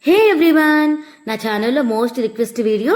హే everyone, నా ఛానల్లో most request video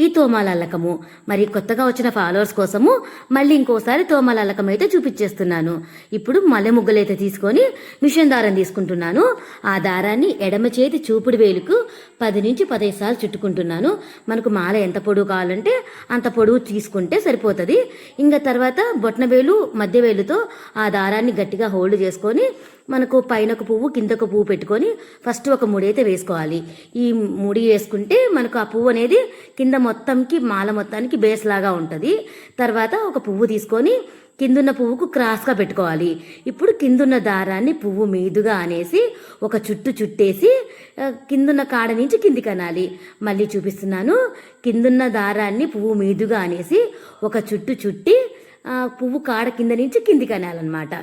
ఈ తోమాల అల్లకము. మరి కొత్తగా వచ్చిన ఫాలోవర్స్ కోసము మళ్ళీ ఇంకోసారి తోమాల అల్లకం అయితే చూపించేస్తున్నాను. ఇప్పుడు మల్లె ముగ్గలైతే తీసుకొని మిషన్ దారం తీసుకుంటున్నాను. ఆ దారాన్ని ఎడమ చేతి చూపుడు వేలుకు 10 నుంచి 15 సార్లు చుట్టుకుంటున్నాను. మనకు మాల ఎంత పొడుగు కావాలంటే అంత పొడుగు తీసుకుంటే సరిపోతుంది. ఇంకా తర్వాత బొట్న వేలు మధ్య వేలుతో ఆ దారాన్ని గట్టిగా హోల్డ్ చేసుకొని మనకు పైనకు పువ్వు కిందకు పువ్వు పెట్టుకొని ఫస్ట్ ఒక ముడి అయితే వేసుకోవాలి. ఈ ముడి వేసుకుంటే మనకు ఆ పువ్వు అనేది కింద మొత్తంకి మాల మొత్తానికి బేస్ లాగా ఉంటుంది. తర్వాత ఒక పువ్వు తీసుకొని కిందున్న పువ్వుకు క్రాస్గా పెట్టుకోవాలి. ఇప్పుడు కిందున్న దారాన్ని పువ్వు మీదుగా అనేసి ఒక చుట్టు చుట్టేసి కిందున్న కాడ నుంచి కిందికి అనాలి. మళ్ళీ చూపిస్తున్నాను. కిందున్న దారాన్ని పువ్వు మీదుగా అనేసి ఒక చుట్టు చుట్టి పువ్వు కాడ కింద నుంచి కిందికి అనాలన్నమాట.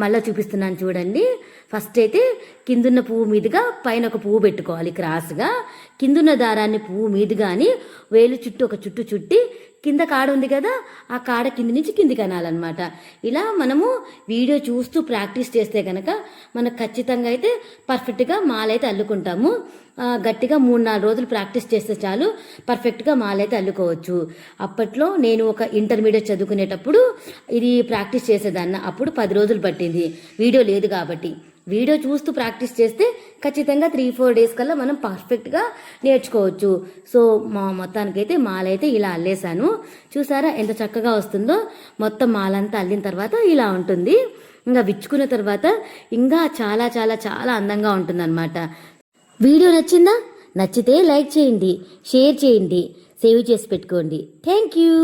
మళ్ళీ చూపిస్తున్నాను చూడండి. ఫస్ట్ అయితే కిందున్న పువ్వు మీదుగా పైన ఒక పువ్వు పెట్టుకోవాలి క్రాస్గా. కిందున్న దారాన్ని పువ్వు మీదుగా అని వేలు చుట్టూ ఒక చుట్టు చుట్టి కింద కాడ ఉంది కదా, ఆ కాడ కింది నుంచి కిందికి అనాలన్నమాట. ఇలా మనము వీడియో చూస్తూ ప్రాక్టీస్ చేస్తే కనుక మనకు ఖచ్చితంగా అయితే పర్ఫెక్ట్గా మాలైతే అల్లుకుంటాము. గట్టిగా 3-4 రోజులు ప్రాక్టీస్ చేస్తే చాలు పర్ఫెక్ట్గా మాలైతే అల్లుకోవచ్చు. అప్పట్లో నేను ఒక ఇంటర్మీడియట్ చదువుకునేటప్పుడు ఇది ప్రాక్టీస్ చేసేదాన్ని. అప్పుడు 10 రోజులు పట్టింది, వీడియో లేదు కాబట్టి. వీడియో చూస్తూ ప్రాక్టీస్ చేస్తే ఖచ్చితంగా 3-4 డేస్ కల్లా మనం పర్ఫెక్ట్గా నేర్చుకోవచ్చు. సో మొత్తానికైతే మాలైతే ఇలా అల్లేసాను. చూసారా ఎంత చక్కగా వస్తుందో. మొత్తం మాలంతా అల్లిన తర్వాత ఇలా ఉంటుంది. ఇంకా విచ్చుకున్న తర్వాత ఇంకా చాలా చాలా చాలా అందంగా ఉంటుందన్నమాట. వీడియో నచ్చిందా? నచ్చితే లైక్ చేయండి, షేర్ చేయండి, సేవ్ చేసి పెట్టుకోండి. Thank you.